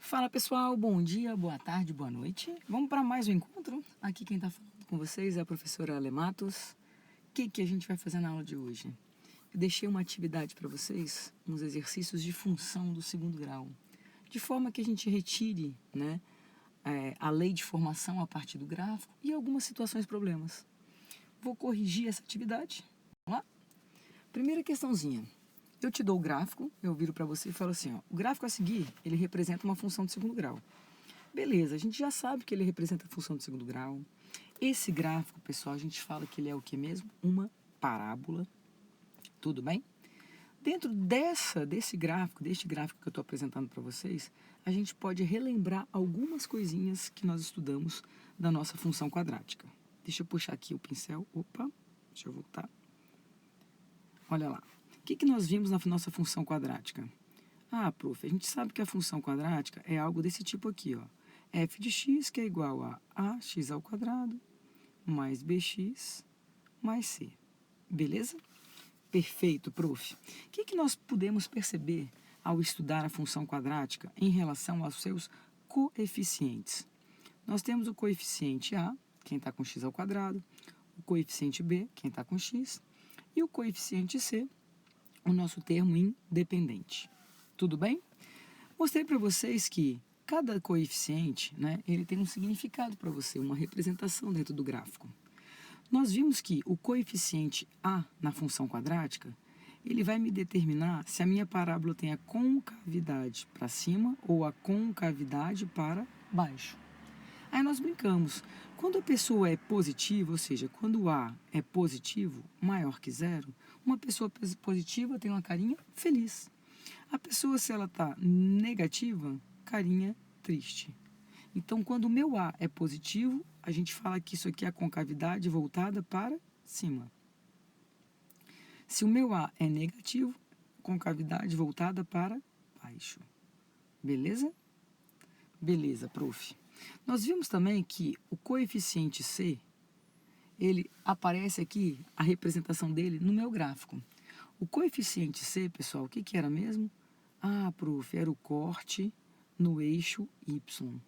Fala pessoal, bom dia, boa tarde, boa noite. Vamos para mais um encontro? Aqui quem está falando com vocês é a professora Ale Matos. O que a gente vai fazer na aula de hoje? Eu deixei uma atividade para vocês, uns exercícios de função do segundo grau, de forma que a gente retire a lei de formação a partir do gráfico e algumas situações problemas. Vou corrigir essa atividade. Vamos lá? Primeira questãozinha. Eu te dou o gráfico, eu viro para você e falo assim, ó, o gráfico a seguir, ele representa uma função de segundo grau. Beleza, a gente já sabe que ele representa a função de segundo grau. Esse gráfico, pessoal, a gente fala que ele é o que mesmo? Uma parábola. Tudo bem? Dentro deste gráfico que eu estou apresentando para vocês, a gente pode relembrar algumas coisinhas que nós estudamos da nossa função quadrática. Deixa eu puxar aqui o pincel. Opa, deixa eu voltar. Olha lá. O que nós vimos na nossa função quadrática? Ah, prof, a gente sabe que a função quadrática é algo desse tipo aqui, ó. F de x que é igual a ax ao quadrado mais bx mais c. Beleza? Perfeito, prof. O que nós podemos perceber ao estudar a função quadrática em relação aos seus coeficientes? Nós temos o coeficiente a, quem está com x ao quadrado, o coeficiente b, quem está com x, e o coeficiente c, o nosso termo independente. Tudo bem? Mostrei para vocês que cada coeficiente, ele tem um significado para você, uma representação dentro do gráfico. Nós vimos que o coeficiente a na função quadrática, ele vai me determinar se a minha parábola tem a concavidade para cima ou a concavidade para baixo. Aí nós brincamos. Quando a pessoa é positiva, ou seja, quando o A é positivo, maior que zero, uma pessoa positiva tem uma carinha feliz. A pessoa, se ela está negativa, carinha triste. Então, quando o meu A é positivo, a gente fala que isso aqui é a concavidade voltada para cima. Se o meu A é negativo, concavidade voltada para baixo. Beleza? Beleza, prof. Nós vimos também que o coeficiente C, ele aparece aqui, a representação dele, no meu gráfico. O coeficiente C, pessoal, o que era mesmo? Ah, prof, era o corte no eixo Y.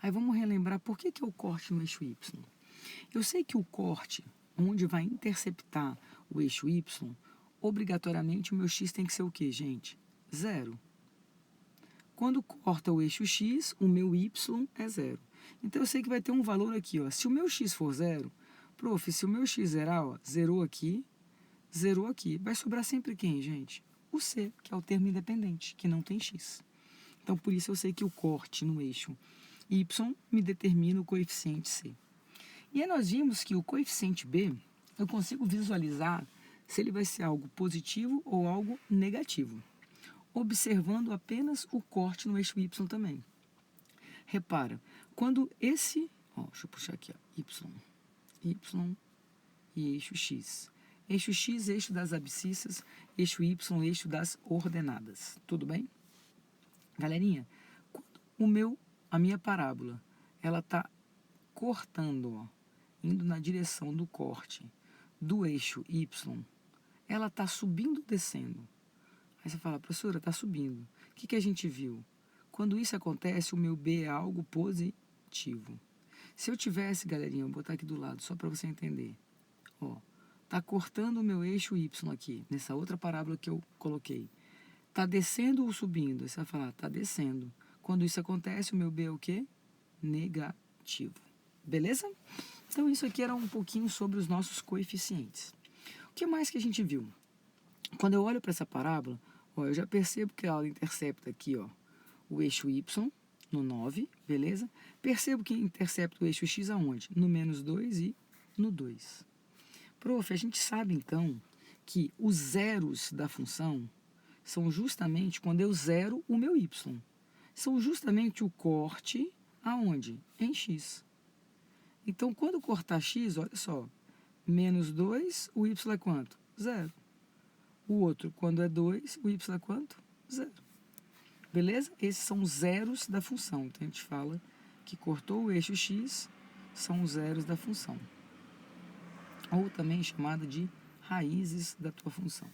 Aí vamos relembrar por que é o corte no eixo Y. Eu sei que o corte, onde vai interceptar o eixo Y, obrigatoriamente o meu X tem que ser o quê, gente? Zero. Quando corta o eixo X, o meu Y é zero. Então, eu sei que vai ter um valor aqui, ó. Se o meu X for zero, prof, se o meu X zerar, ó, zerou aqui, vai sobrar sempre quem, gente? O C, que é o termo independente, que não tem X. Então, por isso eu sei que o corte no eixo Y me determina o coeficiente C. E aí nós vimos que o coeficiente B, eu consigo visualizar se ele vai ser algo positivo ou algo negativo, observando apenas o corte no eixo Y também. Repara, quando esse, deixa eu puxar aqui, Y e eixo X. Eixo X, eixo das abscissas, eixo Y, eixo das ordenadas. Tudo bem? Galerinha, quando a minha parábola, ela está cortando, indo na direção do corte do eixo Y, ela está subindo ou descendo? Aí você fala, professora, está subindo. O que a gente viu? Quando isso acontece, o meu B é algo positivo. Se eu tivesse, galerinha, vou botar aqui do lado, só para você entender. Está cortando o meu eixo Y aqui, nessa outra parábola que eu coloquei. Está descendo ou subindo? Aí você vai falar, está descendo. Quando isso acontece, o meu B é o quê? Negativo. Beleza? Então, isso aqui era um pouquinho sobre os nossos coeficientes. O que mais que a gente viu? Quando eu olho para essa parábola, eu já percebo que ela intercepta aqui, o eixo Y, no 9, beleza? Percebo que intercepta o eixo X aonde? No -2 e no 2. Prof, a gente sabe, então, que os zeros da função são justamente quando eu zero o meu Y. São justamente o corte aonde? Em X. Então, quando cortar X, olha só, -2, o Y é quanto? Zero. O outro, quando é 2, o Y é quanto? Zero. Beleza? Esses são os zeros da função. Então, a gente fala que cortou o eixo X, são os zeros da função. Ou também chamada de raízes da tua função.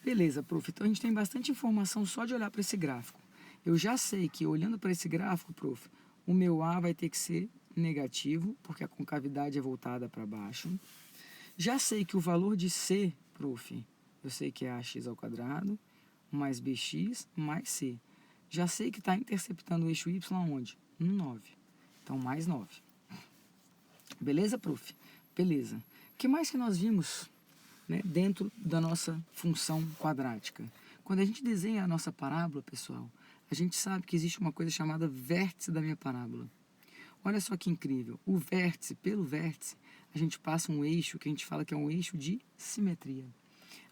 Beleza, prof. Então, a gente tem bastante informação só de olhar para esse gráfico. Eu já sei que, olhando para esse gráfico, prof, o meu A vai ter que ser negativo, porque a concavidade é voltada para baixo. Já sei que o valor de C, prof, eu sei que é ax ao quadrado, mais bx, mais c. Já sei que está interceptando o eixo y onde? No 9. Então, mais 9. Beleza, prof? Beleza. O que mais que nós vimos, né, dentro da nossa função quadrática? Quando a gente desenha a nossa parábola, pessoal, a gente sabe que existe uma coisa chamada vértice da minha parábola. Olha só que incrível. O vértice, pelo vértice, a gente passa um eixo que a gente fala que é um eixo de simetria.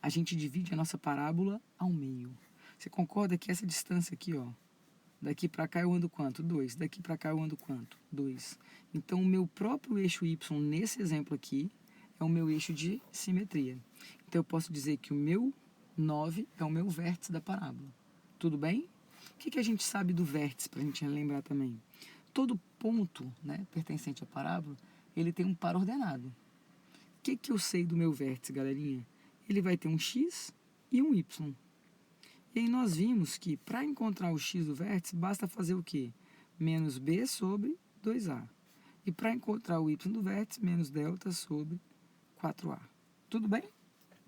A gente divide a nossa parábola ao meio. Você concorda que essa distância aqui, ó, daqui para cá eu ando quanto? 2. Daqui para cá eu ando quanto? 2. Então, o meu próprio eixo y, nesse exemplo aqui, é o meu eixo de simetria. Então, eu posso dizer que o meu 9 é o meu vértice da parábola. Tudo bem? O que a gente sabe do vértice, para a gente lembrar também? Todo ponto, né, pertencente à parábola, ele tem um par ordenado. O que eu sei do meu vértice, galerinha? Ele vai ter um x e um y. E aí nós vimos que para encontrar o x do vértice, basta fazer o quê? Menos b sobre 2a. E para encontrar o y do vértice, menos delta sobre 4a. Tudo bem?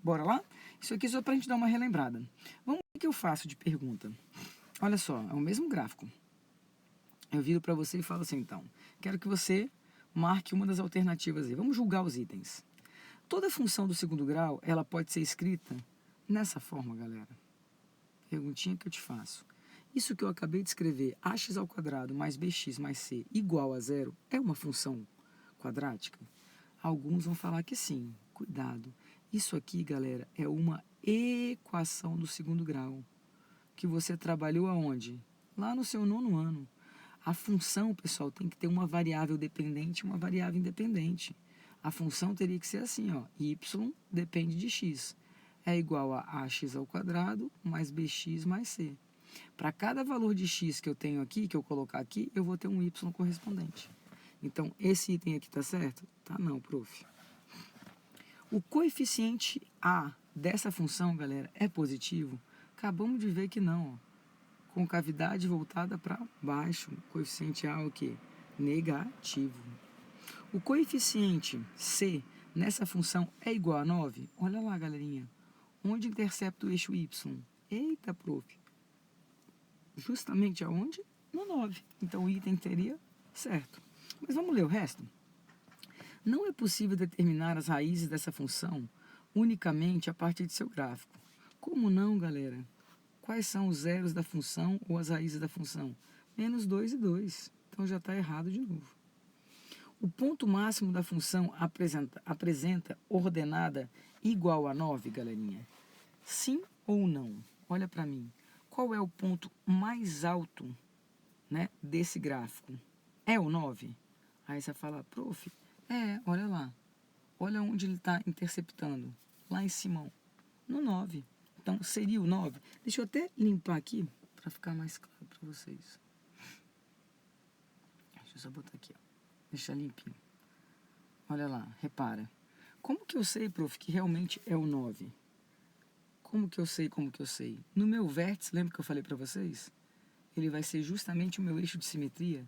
Bora lá? Isso aqui é só para a gente dar uma relembrada. Vamos ver o que eu faço de pergunta. Olha só, é o mesmo gráfico. Eu viro para você e falo assim, então, quero que você marque uma das alternativas aí. Vamos julgar os itens. Toda função do segundo grau, ela pode ser escrita nessa forma, galera. Perguntinha que eu te faço. Isso que eu acabei de escrever, ax ao quadrado mais bx mais c igual a zero, é uma função quadrática? Alguns vão falar que sim. Cuidado. Isso aqui, galera, é uma equação do segundo grau. Que você trabalhou aonde? Lá no seu nono ano. A função, pessoal, tem que ter uma variável dependente e uma variável independente. A função teria que ser assim, ó, y depende de x. É igual a ax ao quadrado mais bx mais c. Para cada valor de x que eu tenho aqui, que eu colocar aqui, eu vou ter um y correspondente. Então, esse item aqui tá certo? Tá não, prof. O coeficiente a dessa função, galera, é positivo? Acabamos de ver que não, ó. Concavidade voltada para baixo. Coeficiente A é o quê? Negativo. O coeficiente C nessa função é igual a 9? Olha lá, galerinha. Onde intercepta o eixo Y? Eita, prof. Justamente aonde? No 9. Então, o item teria certo. Mas vamos ler o resto? Não é possível determinar as raízes dessa função unicamente a partir de seu gráfico. Como não, galera? Quais são os zeros da função ou as raízes da função? Menos 2 e 2. Então já está errado de novo. O ponto máximo da função apresenta ordenada igual a 9, galerinha? Sim ou não? Olha para mim. Qual é o ponto mais alto, né, desse gráfico? É o 9? Aí você fala, prof, olha lá. Olha onde ele está interceptando. Lá em cima, no 9. Então, seria o 9. Deixa eu até limpar aqui, para ficar mais claro para vocês. Deixa eu só botar aqui, ó. Deixa limpinho. Olha lá, repara. Como que eu sei, prof, que realmente é o 9? Como que eu sei? No meu vértice, lembra que eu falei para vocês? Ele vai ser justamente o meu eixo de simetria.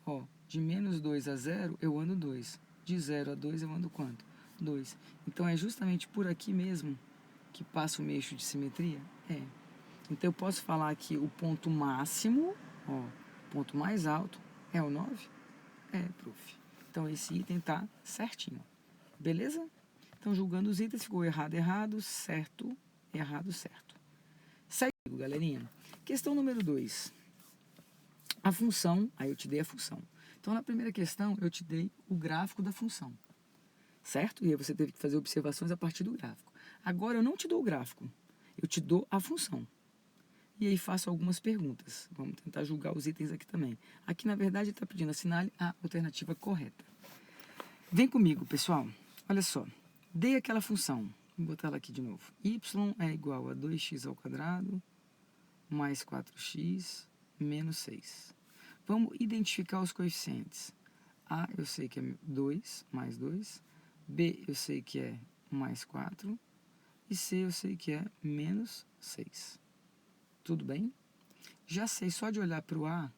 Ó, de menos 2 a 0, eu ando 2. De 0 a 2, eu ando quanto? 2. Então, é justamente por aqui mesmo que passa o meu eixo de simetria? É. Então, eu posso falar que o ponto máximo, ó, ponto mais alto, é o 9? É, prof. Então, esse item está certinho. Beleza? Então, julgando os itens, ficou errado, errado, certo, errado, certo. Segue, galerinha. Questão número 2. A função, aí eu te dei a função. Então, na primeira questão, eu te dei o gráfico da função. Certo? E aí você teve que fazer observações a partir do gráfico. Agora eu não te dou o gráfico, eu te dou a função. E aí faço algumas perguntas. Vamos tentar julgar os itens aqui também. Aqui, na verdade, ele está pedindo assinale a alternativa correta. Vem comigo, pessoal. Olha só. Dei aquela função. Vou botar ela aqui de novo. Y é igual a 2x ao quadrado mais 4x menos 6. Vamos identificar os coeficientes. A eu sei que é 2 mais 2. B eu sei que é mais 4. E C eu sei que é menos 6. Tudo bem? Já sei só de olhar para o A,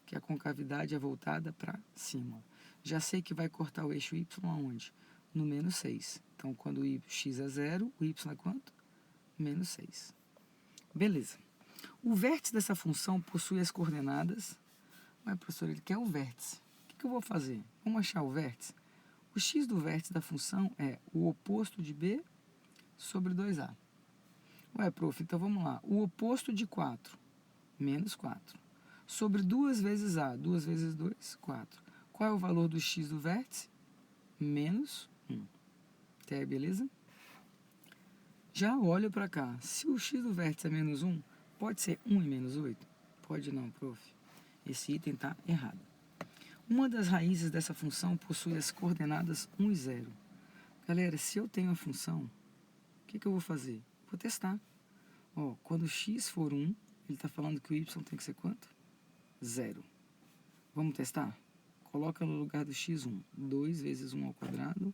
que a concavidade é voltada para cima. Já sei que vai cortar o eixo y aonde? No menos 6. Então, quando o x é 0, o y é quanto? Menos 6. Beleza. O vértice dessa função possui as coordenadas. Ué, professor, ele quer o vértice. O que eu vou fazer? Vamos achar o vértice. O x do vértice da função é o oposto de b sobre 2a. Ué, prof, então vamos lá. O oposto de 4, menos 4. Sobre 2 vezes a, 2 vezes 2, 4. Qual é o valor do x do vértice? Menos 1. Até aí, beleza? Já olho para cá. Se o x do vértice é menos 1, pode ser 1 e menos 8? Pode não, prof. Esse item está errado. Uma das raízes dessa função possui as coordenadas 1 e 0. Galera, se eu tenho a função, o que eu vou fazer? Vou testar. Ó, quando x for 1, ele está falando que o y tem que ser quanto? 0. Vamos testar? Coloca no lugar do x 1. 2 vezes 1 ao quadrado,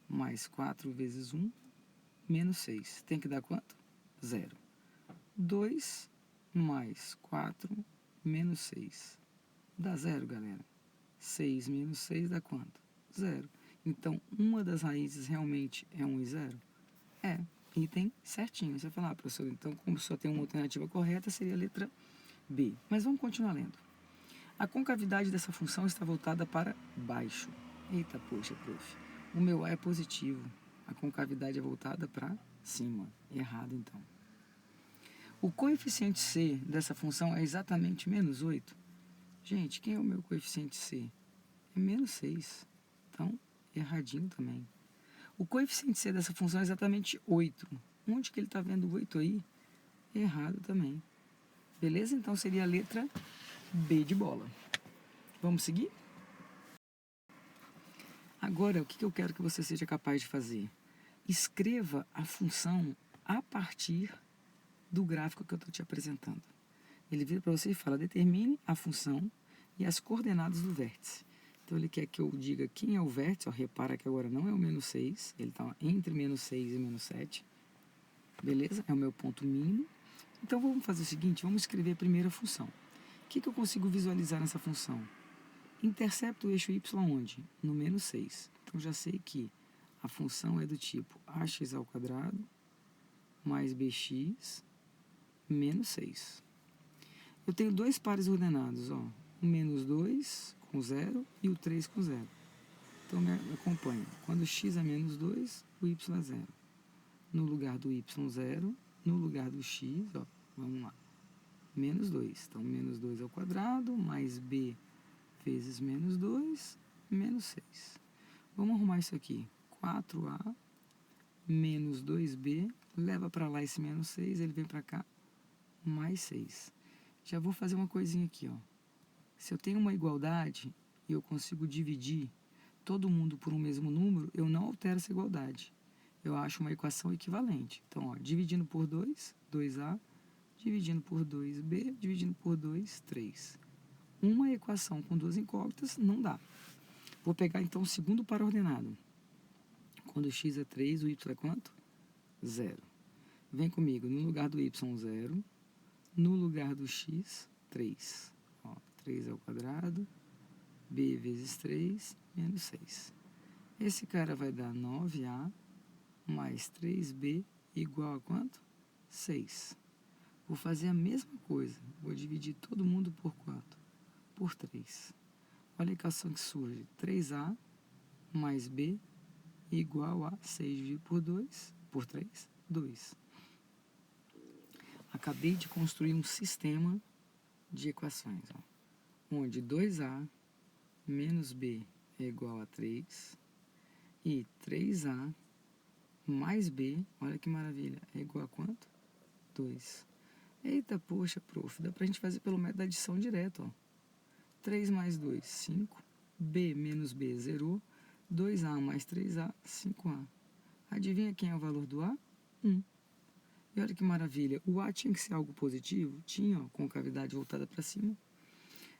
mais 4 vezes 1, menos 6. Tem que dar quanto? 0. 2 mais 4 menos 6. Dá 0, galera. 6 menos 6 dá quanto? 0. Então, uma das raízes realmente é 1 e 0? É, item certinho. Você vai falar, professor, então como só tem uma alternativa correta, seria a letra B. Mas vamos continuar lendo. A concavidade dessa função está voltada para baixo. Eita, poxa, prof. O meu A é positivo. A concavidade é voltada para cima. Errado, então. O coeficiente C dessa função é exatamente menos 8. Gente, quem é o meu coeficiente C? É menos 6. Então, erradinho também. O coeficiente C dessa função é exatamente 8. Onde que ele está vendo 8 aí? Errado também. Beleza? Então, seria a letra B de bola. Vamos seguir? Agora, o que eu quero que você seja capaz de fazer? Escreva a função a partir do gráfico que eu estou te apresentando. Ele vira para você e fala, determine a função e as coordenadas do vértice. Então, ele quer que eu diga quem é o vértice. Ó, repara que agora não é o menos 6, ele está entre menos 6 e menos 7. Beleza? É o meu ponto mínimo. Então, vamos fazer o seguinte, vamos escrever a primeira função. O que eu consigo visualizar nessa função? Intercepta o eixo y onde? No menos 6. Então, já sei que a função é do tipo ax ao quadrado mais bx menos 6. Eu tenho dois pares ordenados, ó, o menos 2 com 0 e o 3 com 0. Então, me acompanha. Quando x é menos 2, o y é 0. No lugar do y, 0. No lugar do x, ó, vamos lá, menos 2. Então, menos 2 ao quadrado, mais b vezes menos 2, menos 6. Vamos arrumar isso aqui. 4a menos 2b, leva para lá esse menos 6, ele vem para cá, mais 6. Já vou fazer uma coisinha aqui, ó. Se eu tenho uma igualdade e eu consigo dividir todo mundo por um mesmo número, eu não altero essa igualdade. Eu acho uma equação equivalente. Então, ó, dividindo por 2, 2a, dividindo por 2b, dividindo por 2, 3. Uma equação com duas incógnitas não dá. Vou pegar, então, o segundo par ordenado. Quando x é 3, o y é quanto? 0. Vem comigo, no lugar do y, 0. No lugar do x, 3. Ó, 3 ao quadrado, b vezes 3, menos 6. Esse cara vai dar 9a mais 3b igual a quanto? 6. Vou fazer a mesma coisa. Vou dividir todo mundo por quanto? Por 3. Olha a equação que surge. 3a mais b igual a 6 dividido por 2, por 3, 2. Acabei de construir um sistema de equações, ó, onde 2a menos b é igual a 3 e 3a mais b, olha que maravilha, é igual a quanto? 2. Eita, poxa, prof, dá pra gente fazer pelo método da adição direto, ó. 3 mais 2, 5. B menos B, zerou. 2A mais 3A, 5A. Adivinha quem é o valor do A? 1. E olha que maravilha, o A tinha que ser algo positivo? Tinha, ó, com a cavidade voltada para cima.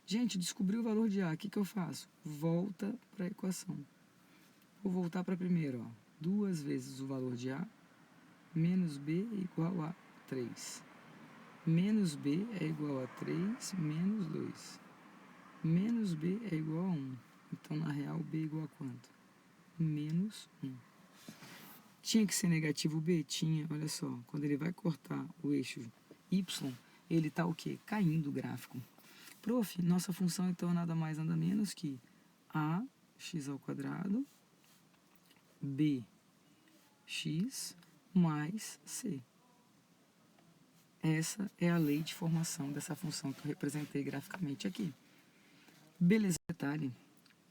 Gente, descobri o valor de A, o que eu faço? Volta para a equação. Vou voltar para a primeira, ó. 2 vezes o valor de A, menos B igual a 3. Menos b é igual a 3 menos 2. Menos b é igual a 1. Então, na real, b é igual a quanto? Menos 1. Tinha que ser negativo b? Tinha. Olha só, quando ele vai cortar o eixo y, ele está o quê? Caindo o gráfico. Prof, nossa função então é nada mais nada menos que ax² bx mais c. Essa é a lei de formação dessa função que eu representei graficamente aqui. Beleza, detalhe.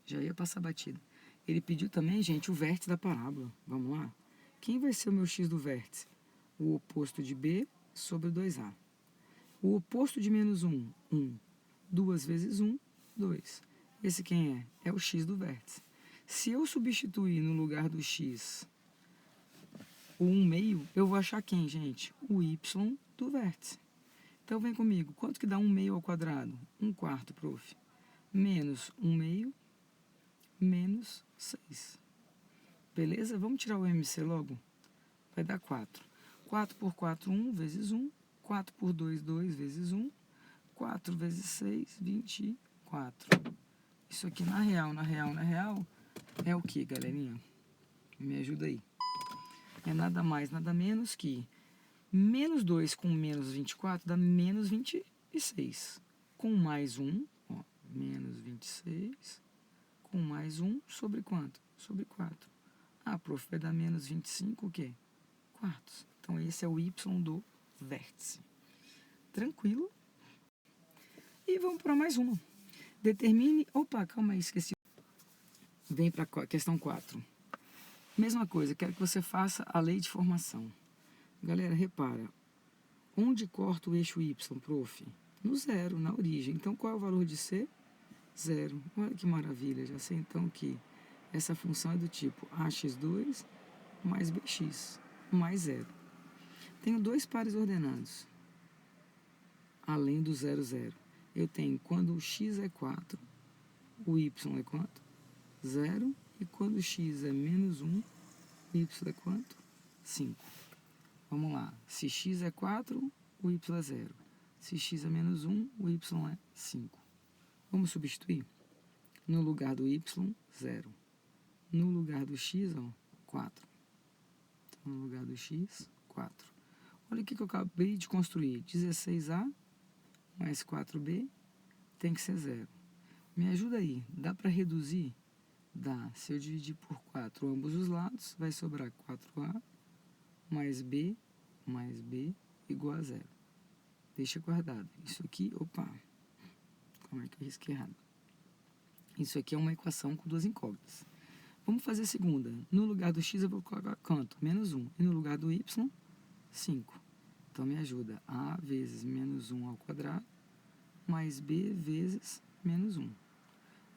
Já ia passar batido. Ele pediu também, gente, o vértice da parábola. Vamos lá? Quem vai ser o meu x do vértice? O oposto de b sobre 2a. O oposto de menos 1, 1. 2 vezes 1, 2. Esse quem é? É o x do vértice. Se eu substituir no lugar do x o 1 meio, eu vou achar quem, gente? O y do vértice. Então, vem comigo. Quanto que dá 1 meio ao quadrado? 1 quarto, prof. Menos 1 meio, menos 6. Beleza? Vamos tirar o MC logo? Vai dar 4. 4 por 4, 1 vezes 1. 4 por 2, 2 vezes 1. 4 vezes 6, 24. Isso aqui na real, é o que, galerinha? Me ajuda aí. É nada mais, nada menos que menos 2 com menos 24 dá menos 26. Com mais 1, ó, menos 26, com mais 1 sobre quanto? Sobre 4. Ah, prof, vai dar menos 25 o quê? Quartos. Então, esse é o y do vértice. Tranquilo? E vamos para mais uma. Determine... Opa, calma aí, esqueci. Vem para a questão 4. Mesma coisa, quero que você faça a lei de formação. Galera, repara. Onde corta o eixo y, prof? No zero, na origem. Então, qual é o valor de c? Zero. Olha que maravilha. Já sei então que essa função é do tipo ax2 mais bx mais zero. Tenho dois pares ordenados, além do 0, 0. Eu tenho quando o x é 4, o y é quanto? 0. E quando o x é menos 1, o y é quanto? 5. Vamos lá. Se x é 4, o y é 0. Se x é menos 1, o y é 5. Vamos substituir? No lugar do y, 0. No lugar do x, ó, 4. Então, no lugar do x, 4. Olha o que eu acabei de construir. 16a mais 4b tem que ser 0. Me ajuda aí. Dá para reduzir? Dá. Se eu dividir por 4 ambos os lados, vai sobrar 4a mais b igual a 0. Deixa guardado. Isso aqui, opa, como é que eu risquei errado? Isso aqui é uma equação com duas incógnitas. Vamos fazer a segunda. No lugar do x eu vou colocar quanto? Menos 1. E no lugar do y, 5. Então me ajuda. A vezes menos 1 ao quadrado, mais b vezes menos 1.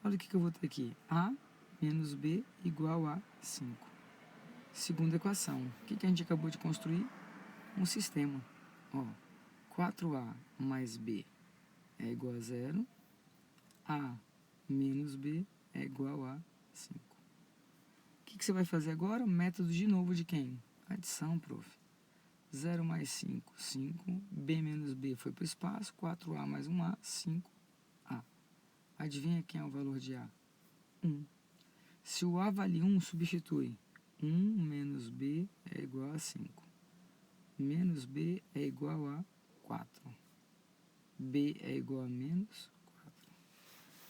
Olha o que eu vou ter aqui. A menos b igual a 5. Segunda equação. O que a gente acabou de construir? Um sistema. Ó, 4a mais b é igual a 0. A menos b é igual a 5. O que você vai fazer agora? Método de novo de quem? Adição, prof. 0 mais 5, 5. B menos b foi para o espaço. 4a mais 1a, 5a. Adivinha quem é o valor de a? 1. Se o a vale 1, substitui. 1 menos b é igual a 5. Menos b é igual a 4. B é igual a menos 4.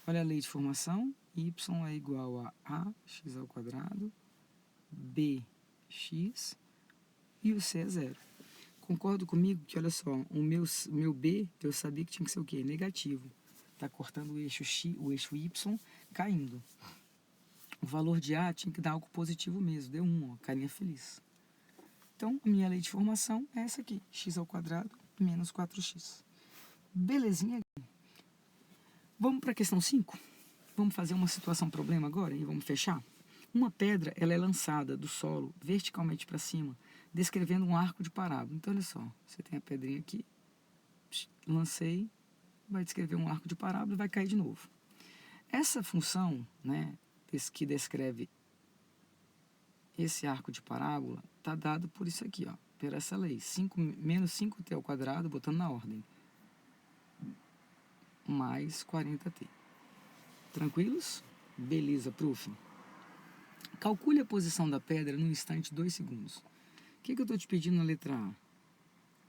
Olha a lei de formação. Y é igual a ax ao quadrado, bx e o c é 0. Concordo comigo que, olha só, o meu b, eu sabia que tinha que ser o quê? Negativo. Está cortando o eixo x, o eixo y, caindo. O valor de a tinha que dar algo positivo mesmo, deu 1, ó, carinha feliz. Então, a minha lei de formação é essa aqui, x ao quadrado menos 4x. Belezinha? Vamos para a questão 5? Vamos fazer uma situação problema agora e vamos fechar? Uma pedra, ela é lançada do solo verticalmente para cima, descrevendo um arco de parábola. Então, olha só, você tem a pedrinha aqui, lancei, vai descrever um arco de parábola e vai cair de novo. Essa função, né, que descreve esse arco de parábola, está dado por isso aqui, ó, pela essa lei. Menos 5t ao quadrado, botando na ordem. Mais 40t. Tranquilos? Beleza, prof. Calcule a posição da pedra no instante 2 segundos. O que eu estou te pedindo na letra A?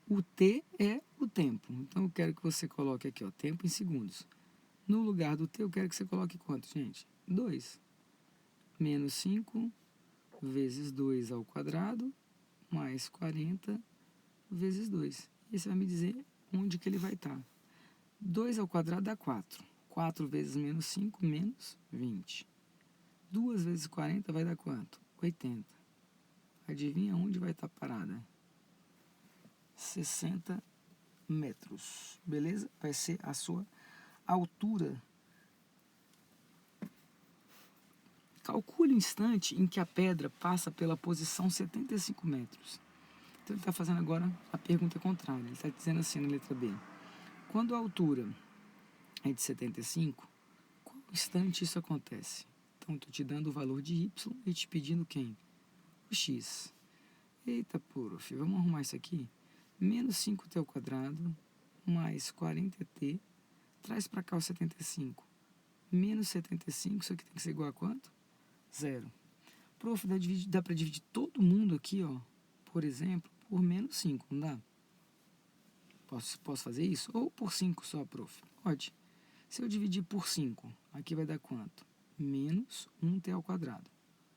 O t é o tempo. Então eu quero que você coloque aqui, ó, tempo em segundos. No lugar do t, eu quero que você coloque quanto, gente? 2. Menos 5 vezes 2 ao quadrado, mais 40 vezes 2. E você vai me dizer onde que ele vai estar. 2 ao quadrado dá 4. 4 vezes menos 5, menos 20. 2 vezes 40 vai dar quanto? 80. Adivinha onde vai estar parada? 60 metros. Beleza? Vai ser a sua altura. Calcule o instante em que a pedra passa pela posição 75 metros. Então ele está fazendo agora a pergunta contrária. Ele está dizendo assim na letra B. Quando a altura é de 75, qual instante isso acontece? Então estou te dando o valor de y e te pedindo quem? O x. Eita, prof, vamos arrumar isso aqui? Menos 5t ao quadrado, mais 40t, traz para cá o 75. Menos 75, isso aqui tem que ser igual a quanto? 0. Prof, dá para dividir todo mundo aqui, ó, por exemplo, por menos 5, não dá? Posso fazer isso? Ou por 5 só, prof? Pode. Se eu dividir por 5, aqui vai dar quanto? Menos 1t ao quadrado.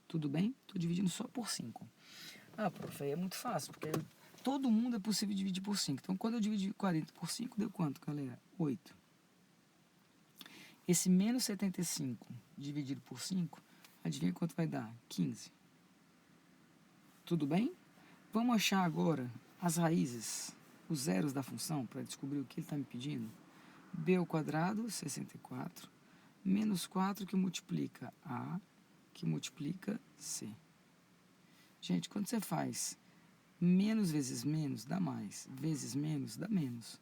Tudo bem? Estou dividindo só por 5. Ah, prof, aí é muito fácil, porque todo mundo é possível dividir por 5. Então, quando eu dividi 40 por 5, deu quanto, galera? 8. Esse menos 75 dividido por 5, adivinha quanto vai dar? 15. Tudo bem? Vamos achar agora as raízes, os zeros da função, para descobrir o que ele está me pedindo. B ao quadrado, 64, menos 4 que multiplica A, que multiplica C. Gente, quando você faz menos vezes menos, dá mais. Vezes menos, dá menos.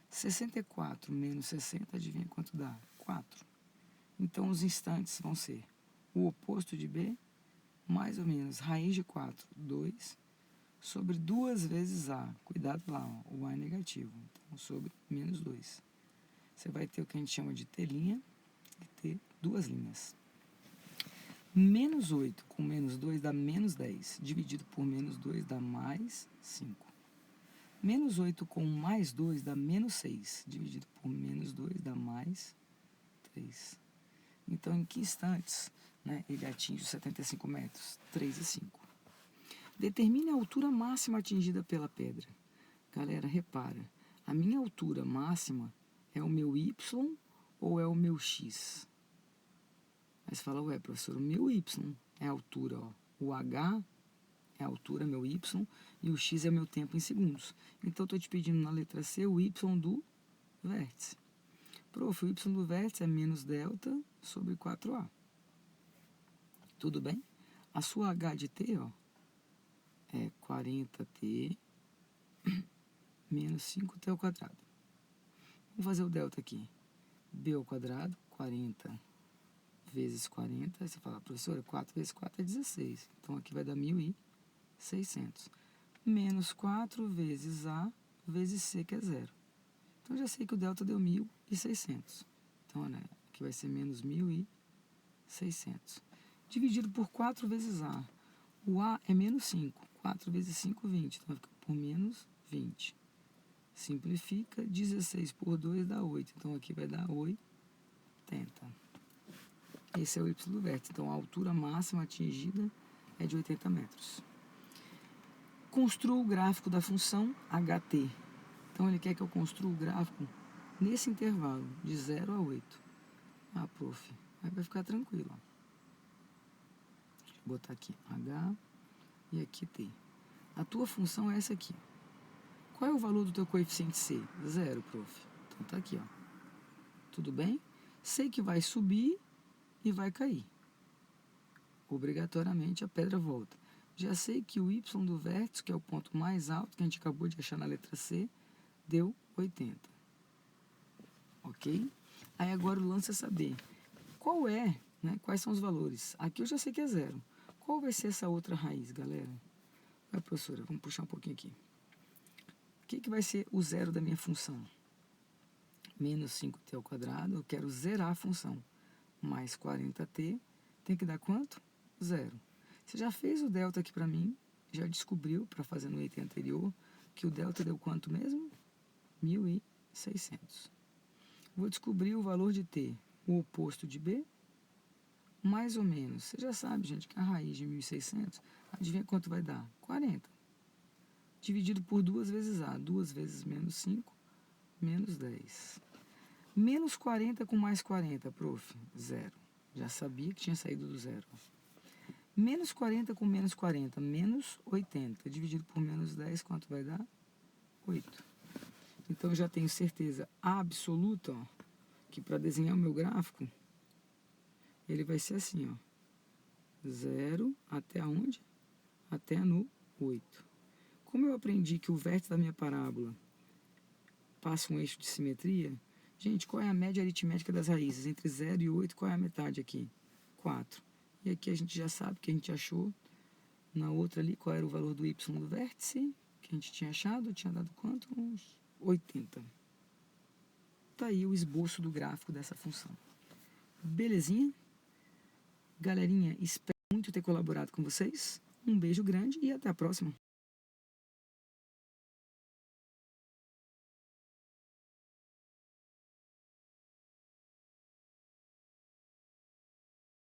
64 menos 60, adivinha quanto dá? 4. Então, os instantes vão ser o oposto de B, mais ou menos raiz de 4, 2, sobre 2 vezes A. Cuidado lá, ó, o A é negativo. Então, sobre menos 2. Você vai ter o que a gente chama de T' e ter duas linhas. Menos 8 com menos 2 dá menos 10. Dividido por menos 2 dá mais 5. Menos 8 com mais 2 dá menos 6. Dividido por menos 2 dá mais 3. Então, em que instantes, né, ele atinge os 75 metros? 3 e 5. Determine a altura máxima atingida pela pedra. Galera, repara. A minha altura máxima é o meu y ou é o meu x? Aí você fala, ué, professor, o meu y é a altura, ó. O h é a altura, meu y, e o x é o meu tempo em segundos. Então, estou te pedindo na letra C o y do vértice. Prof, o y do vértice é menos delta sobre 4a. Tudo bem? A sua h de t, ó, é 40t menos 5t ao quadrado. Vamos fazer o delta aqui. B ao quadrado, 40 vezes 40. Aí você fala, professora, 4 vezes 4 é 16. Então, aqui vai dar 1.600. Menos 4 vezes A vezes C, que é 0. Então, já sei que o delta deu 1.600. Então, olha, aqui vai ser menos 1.600. Dividido por 4 vezes A. O A é menos 5. 4 vezes 5, 20. Então, vai ficar por menos 20. Simplifica. 16 por 2 dá 8. Então, aqui vai dar 80. Esse é o y do vértice. Então, a altura máxima atingida é de 80 metros. Construa o gráfico da função ht. Então, ele quer que eu construa o gráfico nesse intervalo, de 0 a 8. Ah, prof, aí vai ficar tranquilo. Ó. Deixa eu botar aqui h e aqui t. A tua função é essa aqui. Qual é o valor do teu coeficiente c? 0, prof. Então, tá aqui, ó. Tudo bem? Sei que vai subir e vai cair. Obrigatoriamente a pedra volta. Já sei que o y do vértice, que é o ponto mais alto que a gente acabou de achar na letra C, deu 80. Ok? Aí agora o lance é saber qual é, né, quais são os valores. Aqui eu já sei que é 0. Qual vai ser essa outra raiz, galera? professora, vamos puxar um pouquinho aqui. O que vai ser o zero da minha função? Menos 5t ao quadrado, eu quero zerar a função. Mais 40t, tem que dar quanto? Zero. Você já fez o delta aqui para mim, já descobriu, para fazer no item anterior, que o delta deu quanto mesmo? 1.600. Vou descobrir o valor de t, o oposto de b, mais ou menos. Você já sabe, gente, que a raiz de 1.600, adivinha quanto vai dar? 40. Dividido por 2 vezes a. 2 vezes menos 5, menos 10. Menos 40 com mais 40, prof. Zero. Já sabia que tinha saído do zero. Menos 40 com menos 40, menos 80. Dividido por menos 10, quanto vai dar? 8. Então, eu já tenho certeza absoluta, ó, que para desenhar o meu gráfico, ele vai ser assim, ó. 0 até onde? Até no 8. Como eu aprendi que o vértice da minha parábola passa um eixo de simetria, gente, qual é a média aritmética das raízes? Entre 0 e 8, qual é a metade aqui? 4. E aqui a gente já sabe que a gente achou na outra ali, qual era o valor do y do vértice, que a gente tinha achado, tinha dado quanto? Uns 80. Tá aí o esboço do gráfico dessa função. Belezinha? Galerinha, espero muito ter colaborado com vocês. Um beijo grande e até a próxima.